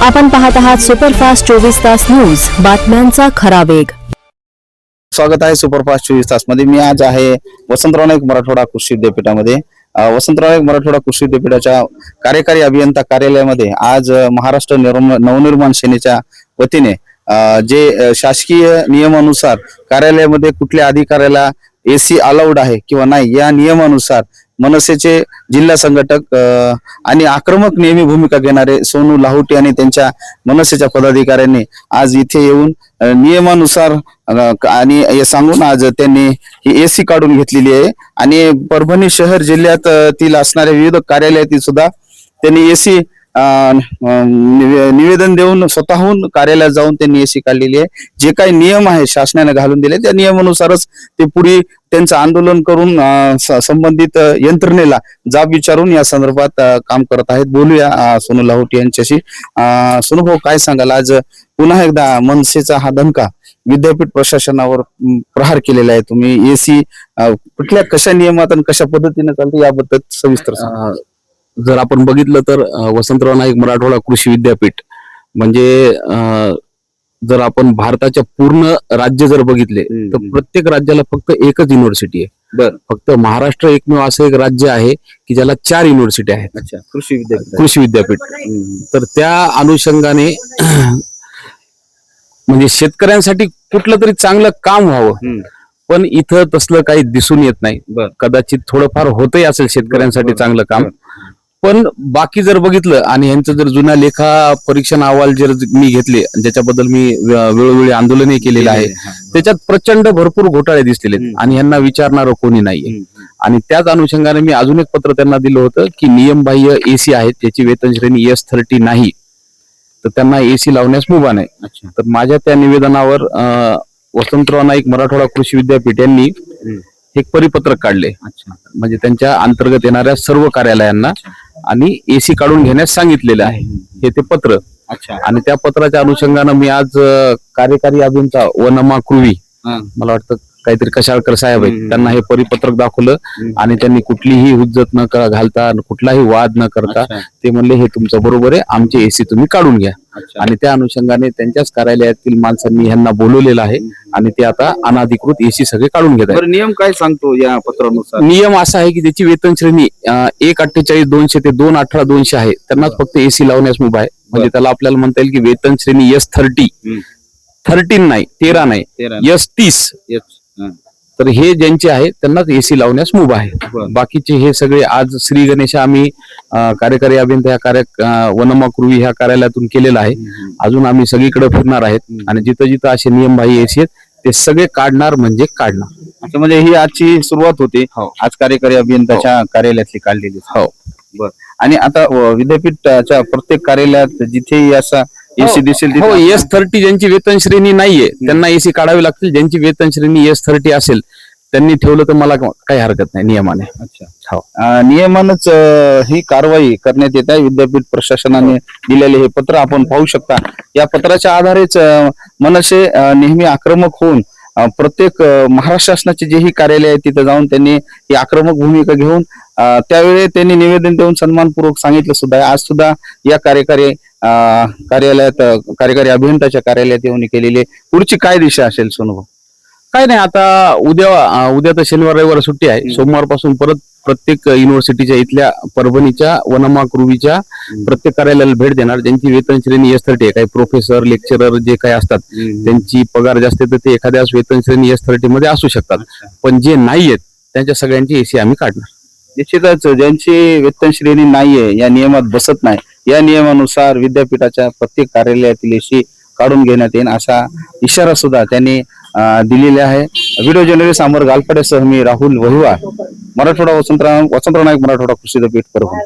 आपण पाहत आहात सुपरफास्ट 24 तास न्यूज, बातम्यांचा खरा वेग. स्वागत आहे सुपरफास्ट 24 तास मध्ये. मी आज आहे वसंतराव नाईक मराठवाडा कृषी विद्यापीठामध्ये. वसंतराव नाईक मराठवाडा कृषी विद्यापीठाच्या कार्यकारी अभियंता कार्यालयामध्ये आज महाराष्ट्र नवनिर्माण सेनेच्या वतीने जे शासकीय नियमानुसार कार्यालयामध्ये कुठल्या अधिकाऱ्याला एसी अलाउड आहे किंवा नाही या नियमानुसार मनसेचे जिल्हा संघटक आणि आक्रमक नेहमी भूमिका घेणारे सोनू लाहोटी आणि त्यांच्या मनसेच्या पदाधिकाऱ्यांनी आज इथे येऊन नियमानुसार आणि हे सांगून आज त्यांनी ही एसी काढून घेतलेली आहे. आणि परभणी शहर जिल्ह्यातील असणाऱ्या विविध कार्यालयातील सुद्धा त्यांनी एसी निवेदन देऊन स्वतःहून कार्यालयात जाऊन त्यांनी एसी काढलेली आहे. जे काही नियम आहे शासनाने घालून दिले त्या नियमानुसारच ते पुढे त्यांचं आंदोलन करून संबंधित यंत्रणेला जाब विचारून या संदर्भात काम करत आहेत. बोलूया सोनू लाहोटी यांच्याशी. सोनू भाऊ, काय सांगाल, आज पुन्हा एकदा मनसेचा हा दणका विद्यापीठ प्रशासनावर प्रहार केलेला आहे. तुम्ही एसी कुठल्या कशा नियमात आणि कशा पद्धतीने चालते याबद्दल सविस्तर सांगा. जर आपण बघितलं तर वसंतराव नाईक मराठवाडा कृषी विद्यापीठ म्हणजे जर आपण भारताच्या पूर्ण राज्य जर बघितले तर प्रत्येक राज्याला फक्त एकच युनिव्हर्सिटी आहे. बरं. फक्त महाराष्ट्र एकमेव असं एक राज्य आहे की ज्याला 4 युनिव्हर्सिटी आहेत. अच्छा, कृषी विद्यापीठ. तर त्या अनुषंगाने म्हणजे शेतकऱ्यांसाठी कुठलं तरी चांगलं काम व्हावं, पण इथं तसलं काही दिसून येत नाही. कदाचित थोडंफार होतही असेल शेतकऱ्यांसाठी चांगलं काम, पण बाकी जर बघितलं आणि यांचं जर जुन्या लेखा परीक्षण अहवाल जर मी घेतले, ज्याच्याबद्दल मी वेळोवेळी आंदोलनही केलेलं आहे, त्याच्यात प्रचंड भरपूर घोटाळे दिसलेले आणि यांना विचारणारं कोणी नाहीये. आणि त्याच अनुषंगाने मी अजून एक पत्र त्यांना दिलं होतं की नियमबाह्य एसी आहेत ज्याची वेतन श्रेणी S30 नाही, तर त्यांना एसी लावण्यास मुभा नाही. तर माझ्या त्या निवेदनावर वसंतराव नाईक मराठवाडा कृषी विद्यापीठ यांनी एक परिपत्रक काढले, म्हणजे त्यांच्या अंतर्गत येणाऱ्या सर्व कार्यालयांना आणि एसी काढून घेण्यास सांगितलेलं आहे हे ते पत्र. आणि त्या पत्राच्या अनुषंगानं मी आज कार्यकारी अभियंता वनमा कृवी, मला वाटतं काहीतरी कशाळकर साहेब आहेत, त्यांना हे परिपत्रक दाखवलं आणि त्यांनी कुठलीही हुज्जत न घालता कुठलाही वाद न करता ते म्हणले हे तुमचं बरोबर आहे, आमचे एसी तुम्ही काढून घ्या. आणि त्या अनुषंगाने त्यांच्याच कार्यालयातील माणसांनी ह्यांना बोलवलेलं आहे आणि ते आता अनाधिकृत एसी सगळे काढून घेत आहेत. नियम काय सांगतो या पत्रानुसार? नियम असा आहे की त्याची वेतन श्रेणी 1,48,200 ते 2,18,200 आहे, त्यांनाच फक्त एसी लावण्यास मुभा आहे. म्हणजे त्याला आपल्याला म्हणता येईल की वेतन श्रेणी S30, 13 नाही, 13 नाही, S30. तर हे ज्यांचे आहे त्यांनाच एसी लावण्यास मुभा आहे. बाकीचे हे सगळे आज श्री गणेश आम्ही कार्यकारी अभियंता ह्या वनमा कृवी ह्या कार्यालयातून केलेला आहे. अजून आम्ही सगळीकडे फिरणार आहेत आणि जिथं जिथं असे नियमबाह्य एसी आहेत ते सगळे काढणार म्हणजे काढणार. अच्छा, म्हणजे ही आजची सुरुवात होती. आज कार्यकारी अभियंताच्या कार्यालयातली काढलेली. हो, बर. आणि आता विद्यापीठाच्या प्रत्येक कार्यालयात जिथे असा एसी दिसेल हो, S30 ज्यांची वेतन श्रेणी नाहीये त्यांना एसी काढावी लागतील. ज्यांची वेतन श्रेणी S30 असेल त्यांनी ठेवलं तर मला काही हरकत नाही नियमाने. अच्छा, हो, नियमानच ही कारवाई करण्यात येत आहे. विद्यापीठ प्रशासनाने दिलेले हे पत्र आपण पाहू शकता. या पत्राच्या आधारेच मनसे नेहमी आक्रमक होऊन प्रत्येक महाराष्ट्र शासनाचे जेही कार्यालय आहे तिथे जाऊन त्यांनी ही आक्रमक भूमिका घेऊन त्यावेळी त्यांनी निवेदन देऊन सन्मानपूर्वक सांगितलं सुद्धा. आज सुद्धा या कार्यालयात कार्यकारी अभियंताच्या कार्यालयात येऊन केलेली पुढची काय दिशा असेल सोनू? काय नाही, आता उद्या तर शनिवार रविवार सुट्टी आहे. सोमवारपासून परत प्रत्येक युनिव्हर्सिटीच्या इथल्या परभणीच्या वनमा कृवीच्या प्रत्येक कार्यालयाला भेट देणार. ज्यांची वेतन श्रेणी S30 आहे, काही प्रोफेसर लेक्चरर जे काही असतात त्यांची पगार जास्त तर ते एखाद्या वेतन श्रेणी S30 मध्ये असू शकतात, पण जे नाहीयेत त्यांच्या सगळ्यांची एसी आम्ही काढणार. निश्चितच ज्यांची वेतन श्रेणी नाहीये, या नियमात बसत नाही, या नियमानुसार विद्यापीठाच्या प्रत्येक कार्यालयातील एसी काढून घेण्यात येईल असा इशारा सुद्धा त्यांनी दिलेला आहे. व्हिडिओ जर्नलिस्ट अमर गालपाड्यासह मी राहुल वहिवाळ, मराठवाडा वसंतराव नाईक मराठवाडा कृषी विद्यापीठ परभणी.